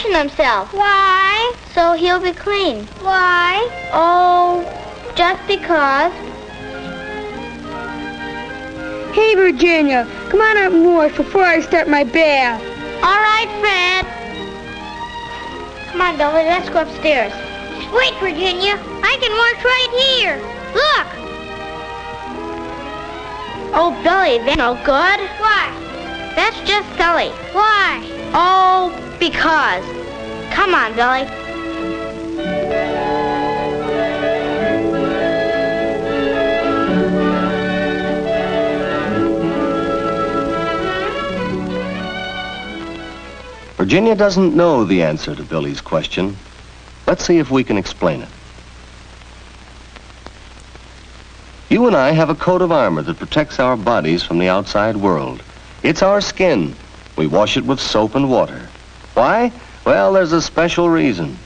washing himself. Why? So he'll be clean. Why? Oh, just because. Hey, Virginia, come on up and wash before I start my bath. All right, Fred. Come on, Billy, let's go upstairs. Wait, Virginia. I can wash right here. Look. Oh, Billy, that's no good. Why? That's just silly. Why? Oh, because. Come on, Billy. Virginia doesn't know the answer to Billy's question. Let's see if we can explain it. You and I have a coat of armor that protects our bodies from the outside world. It's our skin. We wash it with soap and water. Why? Well, there's a special reason.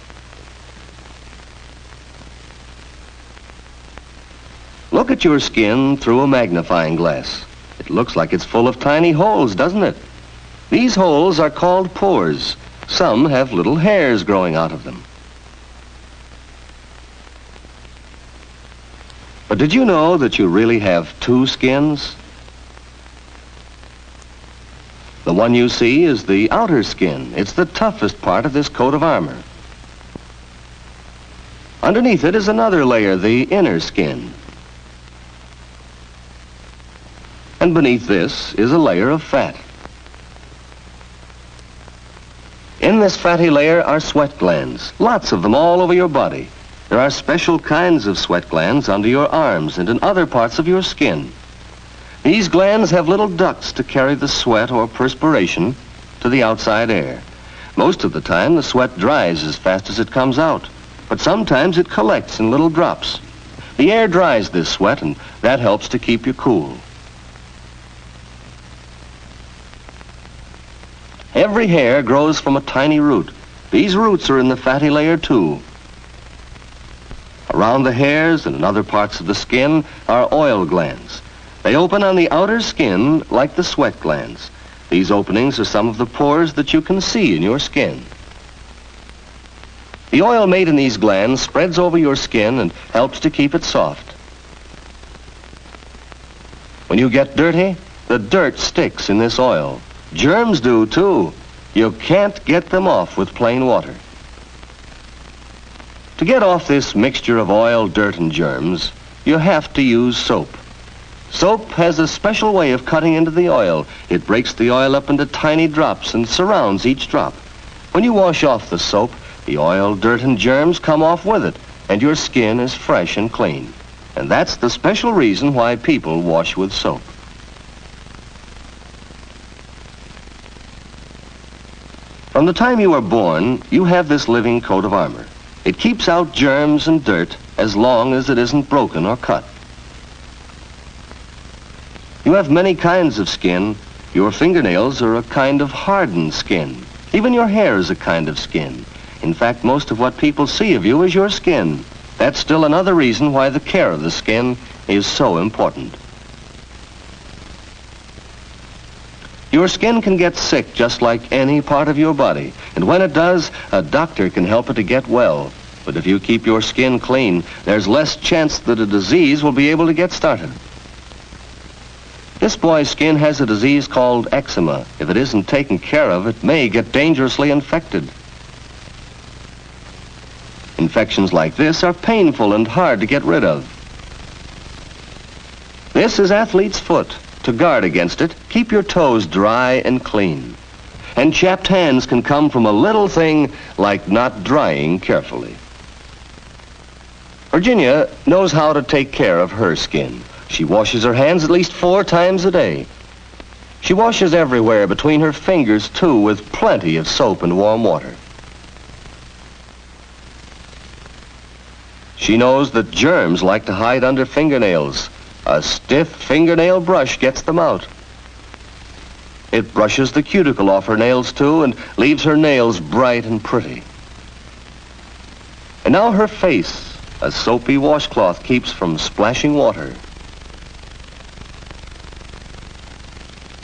Look at your skin through a magnifying glass. It looks like it's full of tiny holes, doesn't it? These holes are called pores. Some have little hairs growing out of them. But did you know that you really have two skins? The one you see is the outer skin. It's the toughest part of this coat of armor. Underneath it is another layer, the inner skin. And beneath this is a layer of fat. In this fatty layer are sweat glands, lots of them all over your body. There are special kinds of sweat glands under your arms and in other parts of your skin. These glands have little ducts to carry the sweat or perspiration to the outside air. Most of the time, the sweat dries as fast as it comes out, but sometimes it collects in little drops. The air dries this sweat, and that helps to keep you cool. Every hair grows from a tiny root. These roots are in the fatty layer too. Around the hairs and in other parts of the skin are oil glands. They open on the outer skin like the sweat glands. These openings are some of the pores that you can see in your skin. The oil made in these glands spreads over your skin and helps to keep it soft. When you get dirty, the dirt sticks in this oil. Germs do too. You can't get them off with plain water. To get off this mixture of oil, dirt, and germs, you have to use soap. Soap has a special way of cutting into the oil. It breaks the oil up into tiny drops and surrounds each drop. When you wash off the soap, the oil, dirt, and germs come off with it, and your skin is fresh and clean. And that's the special reason why people wash with soap. From the time you are born, you have this living coat of armor. It keeps out germs and dirt as long as it isn't broken or cut. You have many kinds of skin. Your fingernails are a kind of hardened skin. Even your hair is a kind of skin. In fact, most of what people see of you is your skin. That's still another reason why the care of the skin is so important. Your skin can get sick just like any part of your body, and when it does, a doctor can help it to get well. But if you keep your skin clean, there's less chance that a disease will be able to get started. This boy's skin has a disease called eczema. If it isn't taken care of, it may get dangerously infected. Infections like this are painful and hard to get rid of. This is athlete's foot. To guard against it, keep your toes dry and clean. And chapped hands can come from a little thing like not drying carefully. Virginia knows how to take care of her skin. She washes her hands at least 4 times a day. She washes everywhere between her fingers, too, with plenty of soap and warm water. She knows that germs like to hide under fingernails. A stiff fingernail brush gets them out. It brushes the cuticle off her nails, too, and leaves her nails bright and pretty. And now her face, a soapy washcloth keeps from splashing water.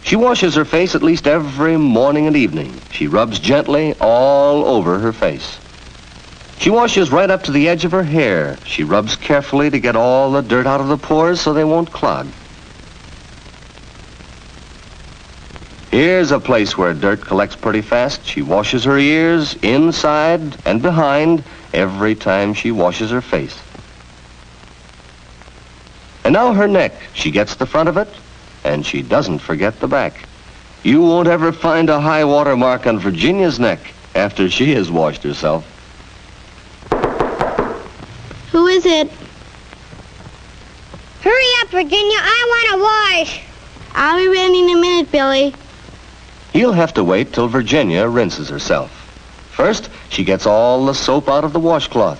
She washes her face at least every morning and evening. She rubs gently all over her face. She washes right up to the edge of her hair. She rubs carefully to get all the dirt out of the pores so they won't clog. Here's a place where dirt collects pretty fast. She washes her ears inside and behind every time she washes her face. And now her neck. She gets the front of it, and she doesn't forget the back. You won't ever find a high water mark on Virginia's neck after she has washed herself. Who is it? Hurry up, Virginia. I want to wash. I'll be ready in a minute, Billy. He'll have to wait till Virginia rinses herself. First, she gets all the soap out of the washcloth,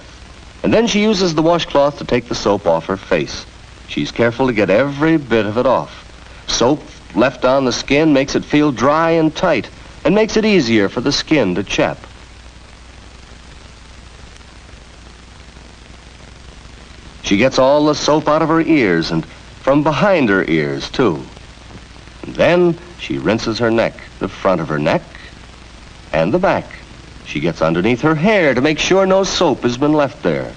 and then she uses the washcloth to take the soap off her face. She's careful to get every bit of it off. Soap left on the skin makes it feel dry and tight, and makes it easier for the skin to chap. She gets all the soap out of her ears and from behind her ears, too. And then she rinses her neck, the front of her neck, and the back. She gets underneath her hair to make sure no soap has been left there.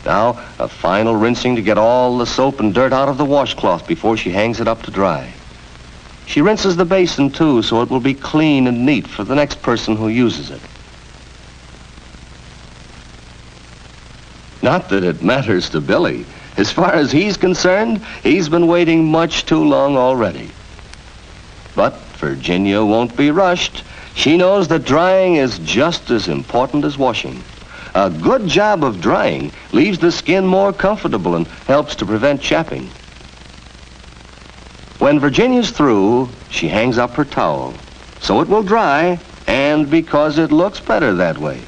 Now, a final rinsing to get all the soap and dirt out of the washcloth before she hangs it up to dry. She rinses the basin, too, so it will be clean and neat for the next person who uses it. Not that it matters to Billy. As far as he's concerned, he's been waiting much too long already. But Virginia won't be rushed. She knows that drying is just as important as washing. A good job of drying leaves the skin more comfortable and helps to prevent chapping. When Virginia's through, she hangs up her towel, so it will dry, and because it looks better that way.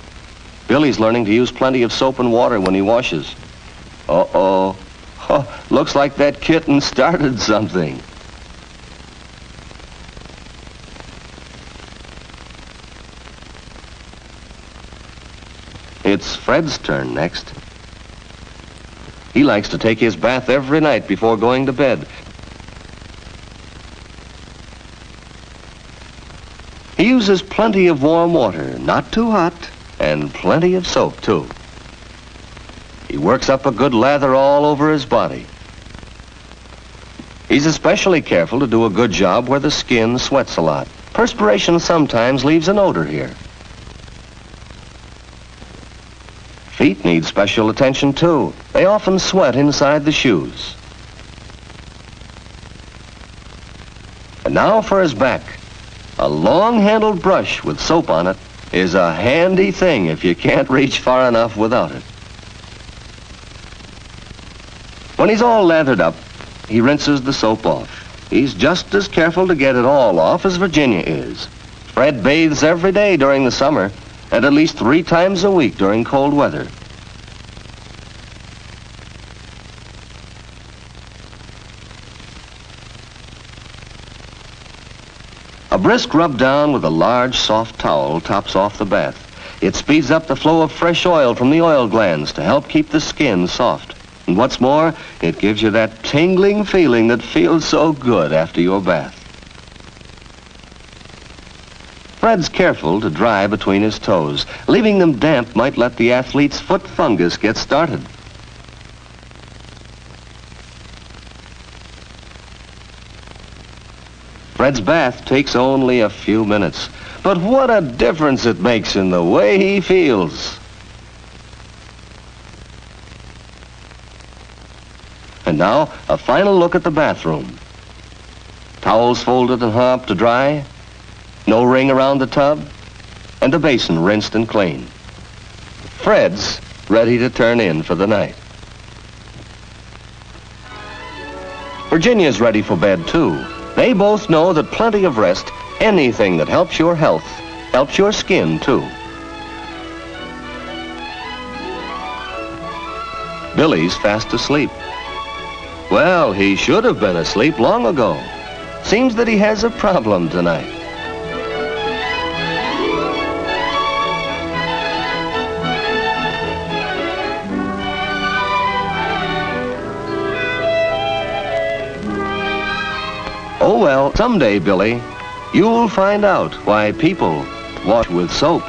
Billy's learning to use plenty of soap and water when he washes. Uh-oh. Oh, looks like that kitten started something. It's Fred's turn next. He likes to take his bath every night before going to bed. He uses plenty of warm water, not too hot, and plenty of soap, too. He works up a good lather all over his body. He's especially careful to do a good job where the skin sweats a lot. Perspiration sometimes leaves an odor here. Feet need special attention, too. They often sweat inside the shoes. And now for his back. A long-handled brush with soap on it is a handy thing if you can't reach far enough without it. When he's all lathered up, he rinses the soap off. He's just as careful to get it all off as Virginia is. Fred bathes every day during the summer, and at least 3 times a week during cold weather. A brisk rub down with a large, soft towel tops off the bath. It speeds up the flow of fresh oil from the oil glands to help keep the skin soft. And what's more, it gives you that tingling feeling that feels so good after your bath. Fred's careful to dry between his toes. Leaving them damp might let the athlete's foot fungus get started. Fred's bath takes only a few minutes, but what a difference it makes in the way he feels. And now, a final look at the bathroom. Towels folded and hung up to dry, no ring around the tub, and the basin rinsed and clean. Fred's ready to turn in for the night. Virginia's ready for bed, too. They both know that plenty of rest, anything that helps your health, helps your skin, too. Billy's fast asleep. Well, he should have been asleep long ago. Seems that he has a problem tonight. Oh well, someday, Billy, you'll find out why people wash with soap.